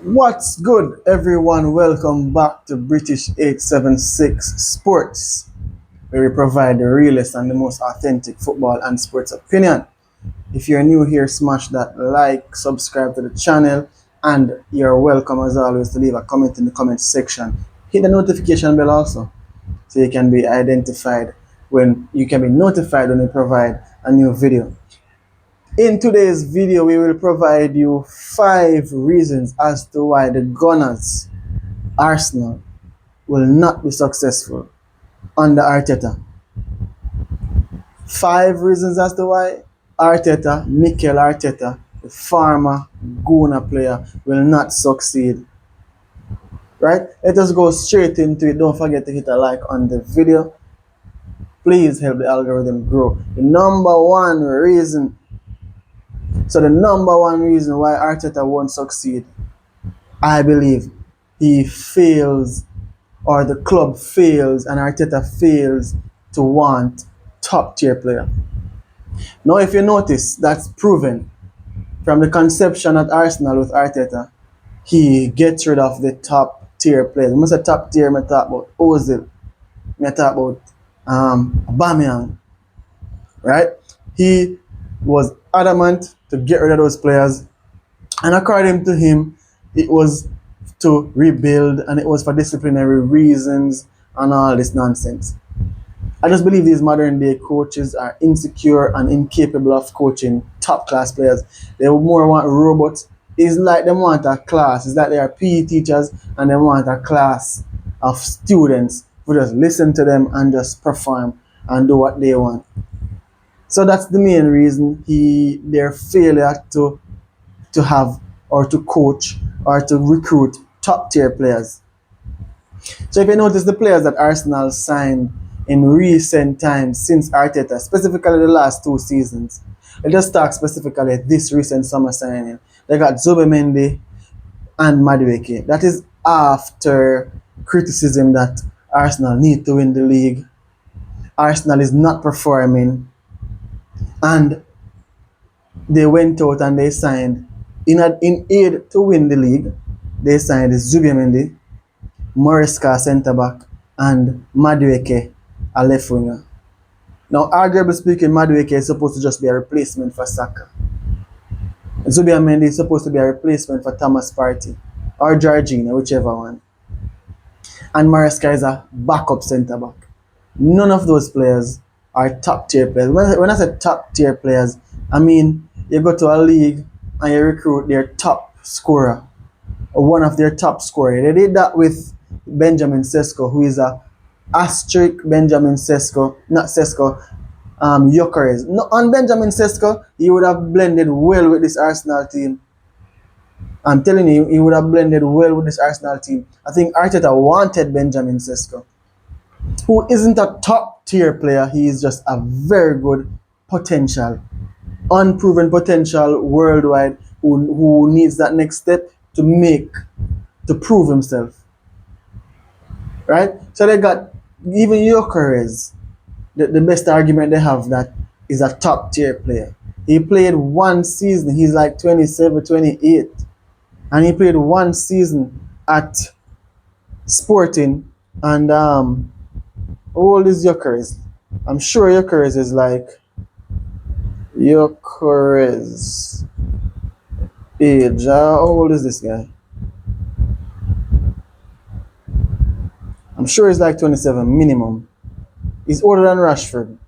What's good, everyone? Welcome back to British 876 Sports, where we provide the realest and the most authentic football and sports opinion. If you're new here, smash that like, subscribe to the channel, and you're welcome as always to leave a comment in the comment section. Hit the notification bell also, so you can be identified when you can be notified when we provide a new video. In today's video, we will provide you 5 reasons as to why the Gunners, Arsenal, will not be successful under Arteta. 5 reasons as to why Arteta, Mikel Arteta, the former Guna player, will not succeed. Right? Let us go straight into it. Don't forget to hit a like on the video. Please help the algorithm grow. The number one reason why Arteta won't succeed, I believe, he fails, or the club fails, and Arteta fails to want top tier player. Now, if you notice, that's proven from the conception at Arsenal with Arteta. He gets rid of the top tier players. When I say top tier, I talk about Ozil, I talk about Aubameyang, right? He was adamant to get rid of those players, and according to him, it was to rebuild and it was for disciplinary reasons and all this nonsense. I just believe these modern day coaches are insecure and incapable of coaching top class players. They more want robots. It's like they want a class. It's like they are PE teachers and they want a class of students who just listen to them and just perform and do what they want. So that's the main reason their failure to have or to coach or to recruit top tier players. So if you notice the players that Arsenal signed in recent times since Arteta, specifically the last 2 seasons, let's just talk specifically this recent summer signing. They got Zubimendi and Madueke. That is after criticism that Arsenal need to win the league. Arsenal is not performing, and they went out and they signed in aid to win the league. They signed Zubimendi, Moresca centre back, and Madueke a left winger. Now, arguably speaking, Madueke is supposed to just be a replacement for Saka. Zubimendi is supposed to be a replacement for Thomas Partey or Jorginho, whichever one. And Moresca is a backup centre back. None of those players are top tier players. When I say top tier players, I mean you go to a league and you recruit their top scorer or one of their top scorers. They did that with Benjamin Sesko, who is a asterisk Benjamin Sesko, not Sesko, Gyökeres. No, on Benjamin Sesko, he would have blended well with this Arsenal team. I'm telling you, he would have blended well with this Arsenal team. I think Arteta wanted Benjamin Sesko, who isn't a top tier player. He is just a very good potential, unproven potential worldwide, who needs that next step to prove himself. Right? So they got even Gyökeres. The best argument they have that is a top tier player. He played 1 season. He's like 27, 28. And he played 1 season at Sporting. And how old is Gyökeres? I'm sure Gyökeres is like Gyökeres age. How old is this guy? I'm sure he's like 27 minimum. He's older than Rashford.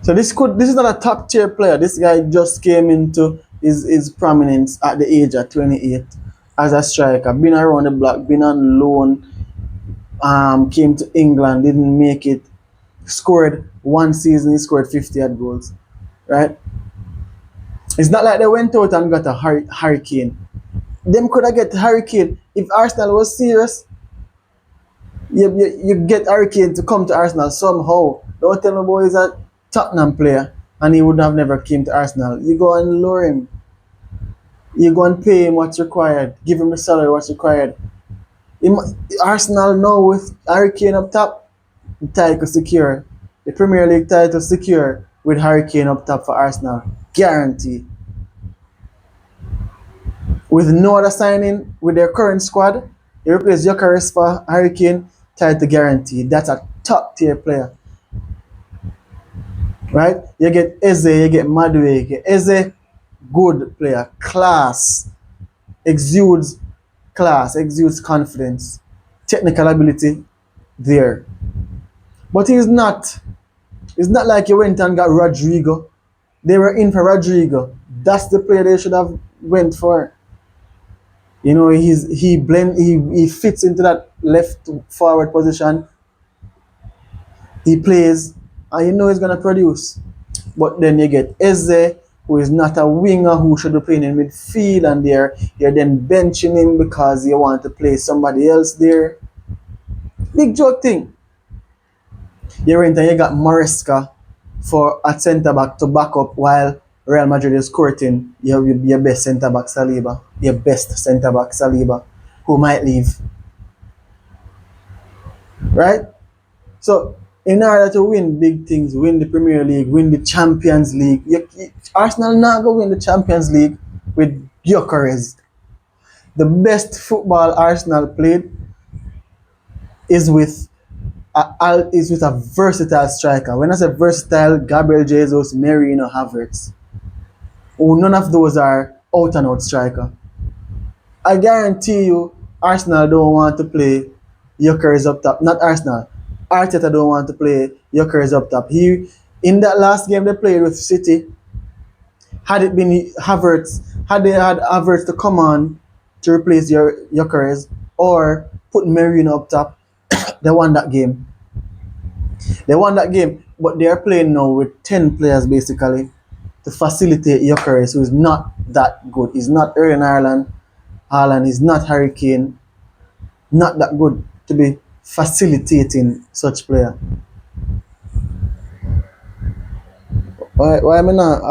So this is not a top tier player. This guy just came into his prominence at the age of 28 as a striker. Been around the block, been on loan, came to England, didn't make it. Scored 1 season, he scored 50 odd goals. Right? It's not like they went out and got a Hurricane. Them could have get Hurricane. If Arsenal was serious, you get Hurricane to come to Arsenal somehow. Don't tell me boy he's a Tottenham player and he would have never came to Arsenal. You go and lure him. You go and pay him what's required. Give him the salary what's required. Arsenal now with Hurricane up top, the title secure. The Premier League title secure with Hurricane up top for Arsenal. Guarantee. With no other signing with their current squad, they replace Gyökeres for Hurricane, tied to guarantee. That's a top tier player, right? You get Eze, you get Madueke. You get Eze, good player, exudes class, exudes confidence, technical ability there. But he's not. It's not like you went and got Rodrigo. They were in for Rodrigo. That's the player they should have went for. You know, he fits into that left forward position. He plays, and you know he's gonna produce. But then you get Eze, who is not a winger, who should be playing in midfield, and you're then benching him because you want to play somebody else there. Big joke thing. You went and you got Maresca for a centre back to back up while Real Madrid is courting your best centre back Saliba, who might leave, right? So in order to win big things, win the Premier League, win the Champions League, Arsenal not go win the Champions League with Gyökeres. The best football Arsenal played is with a versatile striker. When I say versatile, Gabriel Jesus, Merino, Havertz. Oh, none of those are out and out striker. I guarantee you, Arsenal don't want to play Gyökeres up top. Not Arsenal. Arteta don't want to play Gyökeres up top. He in that last game they played with City, had it been Havertz, had they had Havertz to come on to replace your Gyökeres or put Merino up top, they won that game. They won that game, but they are playing now with 10 players basically to facilitate Gyökeres, who is not that good. He's not Erling Haaland, he's not Harry Kane, not that good to be facilitating such player. Why am I not?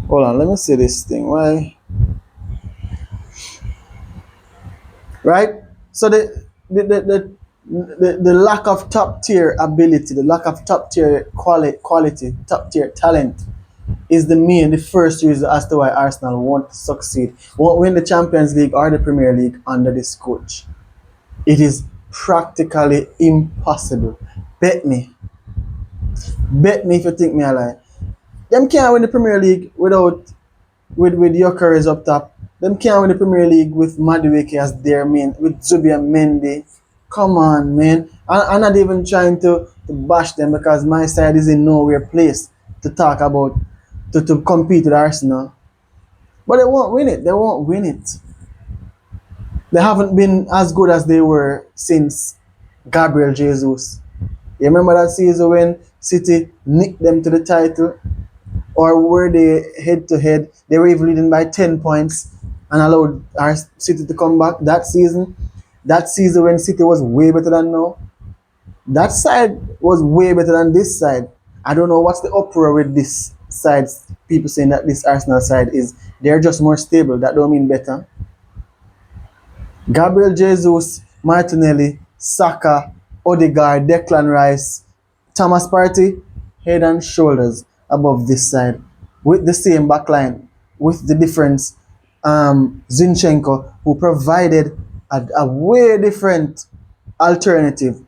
Hold on, let me see this thing. Why? Right? So the lack of top tier ability, the lack of top tier quality, top tier talent is the first reason as to why Arsenal won't succeed, won't win the Champions League or the Premier League under this coach. It is practically impossible. Bet me. Bet me if you think me a lie. Them can't win the Premier League with Gyökeres up top. Them can't win the Premier League with Madueke as their main, with Zubi and Mendy. Come on, man. I'm not even trying to bash them because my side is in nowhere place to talk about, to compete with Arsenal. But they won't win it. They won't win it. They haven't been as good as they were since Gabriel Jesus. You remember that season when City nicked them to the title? Or were they head to head? They were even leading by 10 points and allowed our City to come back that season. That season when City was way better than now. That side was way better than this side. I don't know what's the uproar with this side. People saying that this Arsenal side is, they're just more stable. That don't mean better. Gabriel Jesus, Martinelli, Saka, Odegaard, Declan Rice, Thomas Partey, head and shoulders above this side, with the same backline, with the difference. Zinchenko, who provided a way different alternative,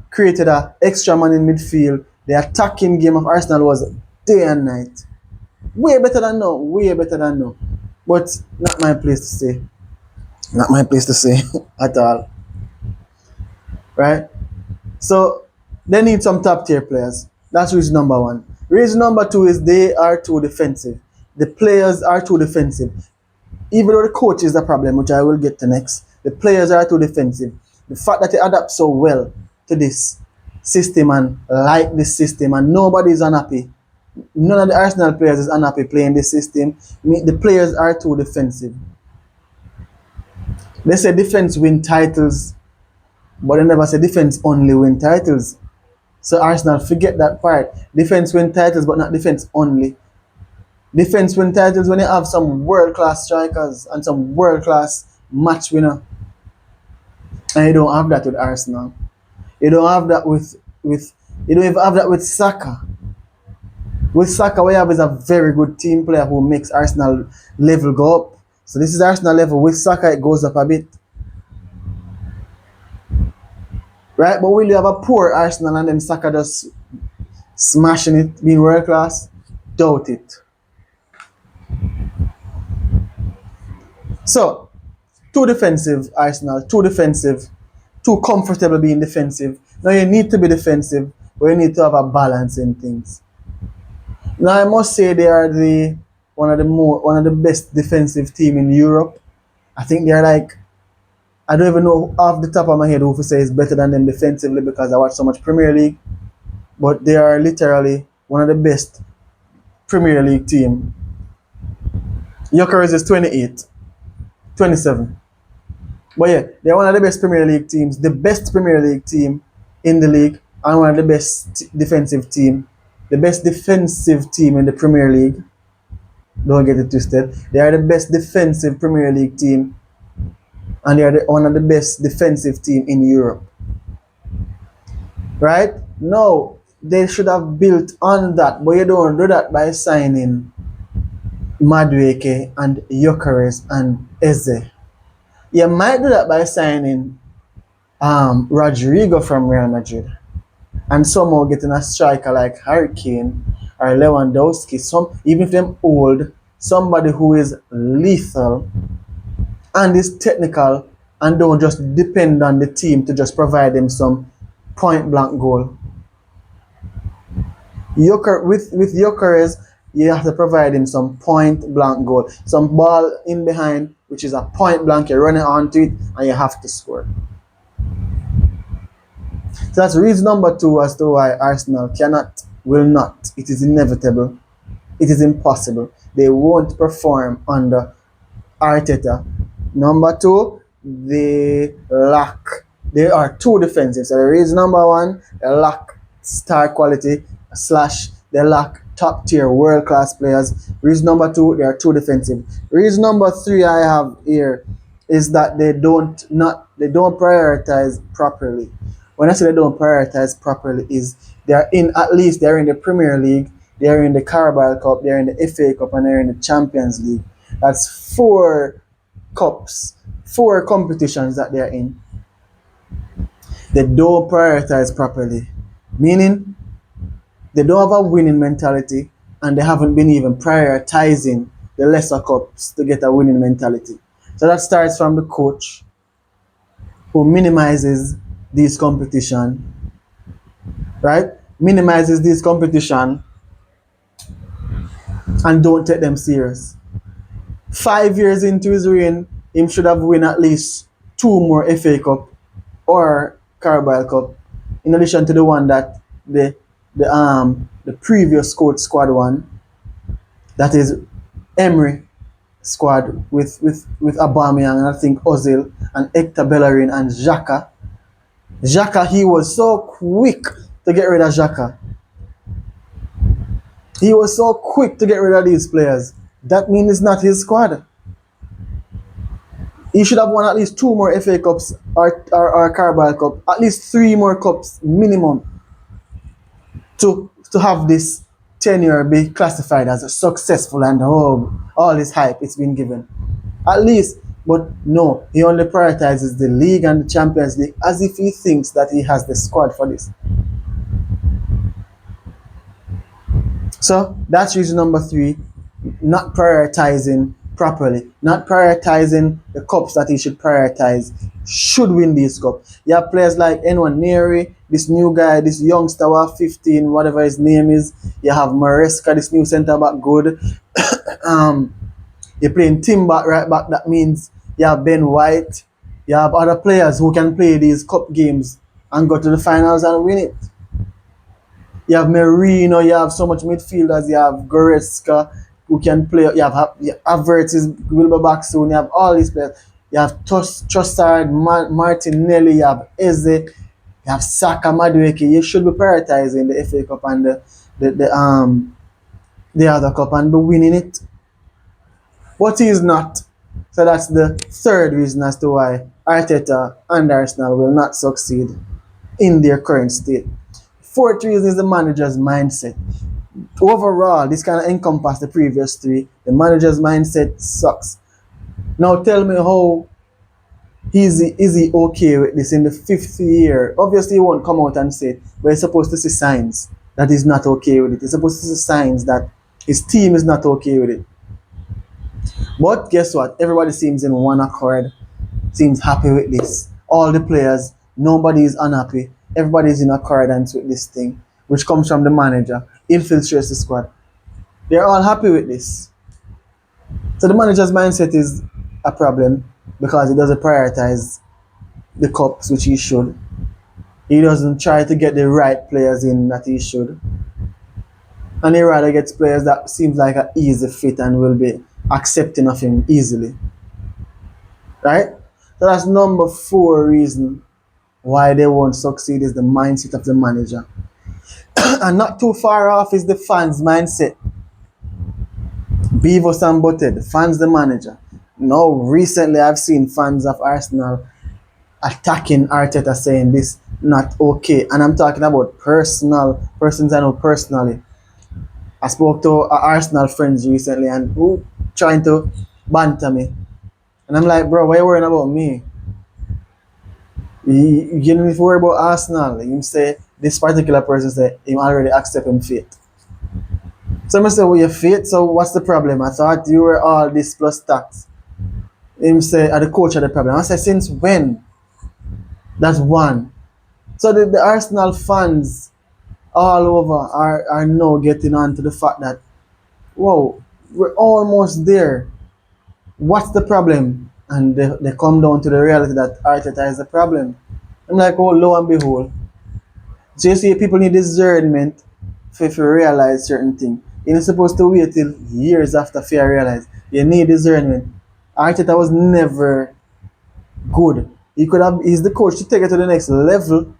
created an extra man in midfield. The attacking game of Arsenal was day and night. Way better than now, way better than now. But not my place to say. Not my place to say at all. Right? So they need some top tier players. That's reason number one. Reason number two is they are too defensive. The players are too defensive. Even though the coach is the problem, which I will get to next, the players are too defensive. The fact that they adapt so well to this system and like this system, and nobody is unhappy. None of the Arsenal players is unhappy playing this system. The players are too defensive. They say defense win titles, but they never say defense only win titles. So Arsenal forget that part. Defense win titles, but not defense only. Defense win titles when you have some world class strikers and some world class match winner. And you don't have that with Arsenal. You don't have that with you don't even have that with Saka. With Saka, we have is a very good team player who makes Arsenal level go up. So this is Arsenal level. With Saka, it goes up a bit. Right? But will you have a poor Arsenal and then Saka just smashing it, being world class? Doubt it. So, too defensive, Arsenal, too defensive, too comfortable being defensive. Now you need to be defensive, but you need to have a balance in things. Now I must say they are the one of the best defensive team in Europe. I think they're like, I don't even know off the top of my head who to say is better than them defensively because I watch so much Premier League. But they are literally one of the best Premier League team. Jokeris is 28, 27. But yeah, they're one of the best Premier League teams, the best Premier League team in the league, and one of the best defensive team, the best defensive team in the Premier League. Don't get it twisted. They are the best defensive Premier League team, and they are one of the best defensive team in Europe. Right? No, they should have built on that, but you don't do that by signing Madueke and Jokeres and Eze. You might do that by signing Rodrigo from Real Madrid and somehow getting a striker like Hurricane or Lewandowski, even if them old, somebody who is lethal and is technical and don't just depend on the team to just provide them some point blank goal. With Jokeres, you have to provide him some point blank goal, some ball in behind, which is a point blank. You're running onto it and you have to score. So that's reason number two as to why Arsenal cannot, will not. It is inevitable. It is impossible. They won't perform under Arteta. Number two, they lack. They are too defensive. So the reason number one, they lack star quality / they lack top tier world class players. Reason number two, they are too defensive. Reason number three I have here is that they don't prioritize properly. When I say they don't prioritize properly, is they're in the Premier League, they're in the Carabao Cup, they're in the FA Cup, and they're in the Champions League. That's 4 cups, 4 competitions that they're in. They don't prioritize properly, meaning they don't have a winning mentality and they haven't been even prioritizing the lesser cups to get a winning mentality. So that starts from the coach who minimizes these competition, right? Minimizes this competition and don't take them serious. 5 years into his reign, him should have won at least 2 more FA Cup or Carabao Cup, in addition to the one that the previous coach squad won. That is Emery squad with Aubameyang and I think Ozil and Hector Bellerin and Xhaka. Xhaka, he was so quick to get rid of Xhaka. He was so quick to get rid of these players. That means it's not his squad. He should have won at least 2 more FA Cups or Carabao Cup, at least 3 more cups minimum to have this tenure be classified as a successful and all this hype it's been given. At least, but no, he only prioritizes the league and the Champions League as if he thinks that he has the squad for this. So that's reason number 3, not prioritizing properly, not prioritizing the cups that he should prioritize, should win these cups. You have players like Nwaneri, this new guy, this youngster, 15, whatever his name is. You have Maresca, this new centre back, good. You're playing Timber right back, that means you have Ben White. You have other players who can play these cup games and go to the finals and win it. You have Merino, you have so much midfielders, you have Goretzka who can play, you have Havertz will be back soon, you have all these players. You have Trossard, Martinelli, you have Eze, you have Saka, Madueke. You should be prioritizing the FA Cup and the other cup and be winning it. But he is not. So that's the third reason as to why Arteta and Arsenal will not succeed in their current state. Fourth reason is the manager's mindset. Overall, this kind of encompass the previous three. The manager's mindset sucks. Now tell me how is he okay with this in the fifth year? Obviously, he won't come out and say it, but he's supposed to see signs that he's not okay with it. He's supposed to see signs that his team is not okay with it. But guess what? Everybody seems in one accord, seems happy with this. All the players, nobody is unhappy. Everybody is in accordance with this thing, which comes from the manager, infiltrates the squad. They're all happy with this. So the manager's mindset is a problem because he doesn't prioritize the cups, which he should. He doesn't try to get the right players in that he should. And he rather gets players that seems like an easy fit and will be accepting of him easily. Right? So that's number 4 reason why they won't succeed is the mindset of the manager. And not too far off is the fans' mindset. Beavis and Butted, the fans, the manager. Now, recently I've seen fans of Arsenal attacking Arteta saying this not okay. And I'm talking about persons I know personally. I spoke to Arsenal friends recently and who trying to banter me. And I'm like, bro, why you worrying about me? You don't need to worry about Arsenal. You say this particular person say he already accept him fate. So I say, well, your fate, so what's the problem? I thought you were all this plus tax. Him say, are the coach of the problem? I said, since when? That's one. So the Arsenal fans all over are now getting on to the fact that, whoa, we're almost there. What's the problem? And they come down to the reality that Arteta is the problem. I'm like, oh, lo and behold. So you see, people need discernment to realize certain things. You're not supposed to wait till years after fear realize. You need discernment. Arteta was never good. He's the coach to take it to the next level,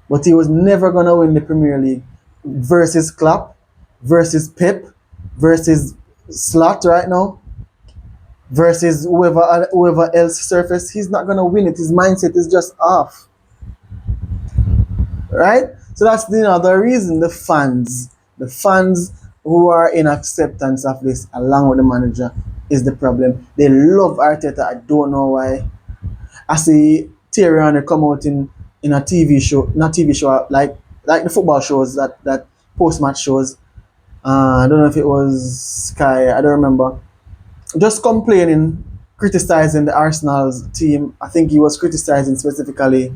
but he was never gonna win the Premier League versus Klopp, versus Pep, versus Slot right now, versus whoever else surface. He's not gonna win it. His mindset is just off, right? So that's the other reason. The fans who are in acceptance of this, along with the manager, is the problem. They love Arteta. I don't know why. I see Thierry Henry come out in a TV show, not TV show, like the football shows that post match shows. I don't know if it was Sky, I don't remember. Just complaining, criticizing the Arsenal's team. I think he was criticizing specifically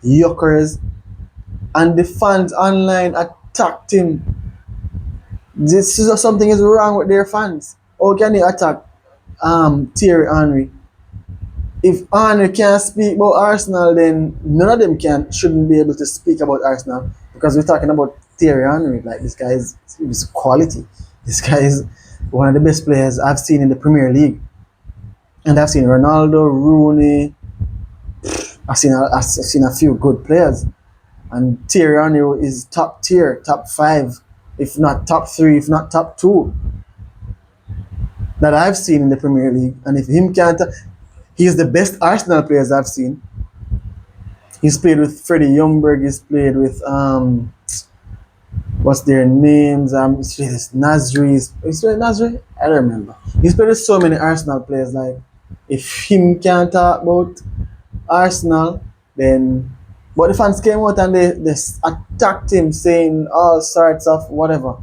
Yokers, and the fans online attacked him. This is something is wrong with their fans. How can they attack Thierry Henry? If Henry can't speak about Arsenal, then none of them shouldn't be able to speak about Arsenal because we're talking about Thierry Henry. Like this guy is quality. This guy is one of the best players I've seen in the Premier League, and I've seen Ronaldo, Rooney. I've seen a few good players, and Thierry Henry is top tier, top 5, if not top 3, if not top 2 that I've seen in the Premier League. And if him can't, he's the best Arsenal players I've seen. He's played with Freddie Ljungberg. He's played with what's their names? It's Nasri. Is it Nasri? I don't remember. He's played with so many Arsenal players. Like, if him can't talk about Arsenal, then but the fans came out and they attacked him, saying all sorts of whatever.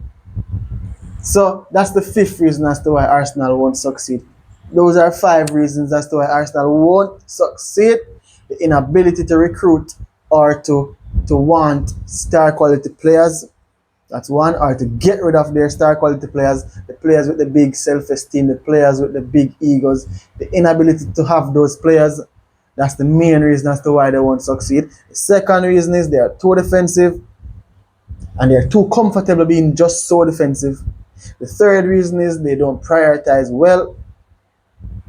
So that's the 5th reason as to why Arsenal won't succeed. Those are 5 reasons as to why Arsenal won't succeed. The inability to recruit or to want star quality players. That's one. Or to get rid of their star quality players. The players with the big self-esteem. The players with the big egos. The inability to have those players. That's the main reason as to why they won't succeed. The second reason is they are too defensive. And they're too comfortable being just so defensive. The third reason is they don't prioritize well.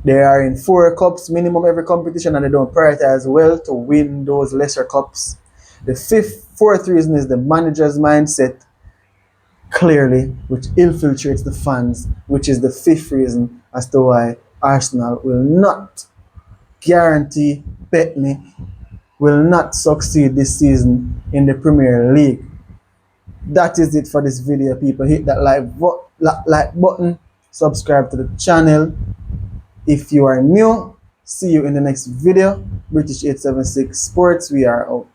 They are in 4 cups minimum every competition and they don't prioritize well to win those lesser cups. The fourth reason is the manager's mindset, clearly, which infiltrates the fans, which is the 5th reason as to why Arsenal will not guarantee, bet me, will not succeed this season in the Premier League. that is it for this video, people. Hit that like button, subscribe to the channel if you are new. See you in the next video. British 876 Sports, we are out.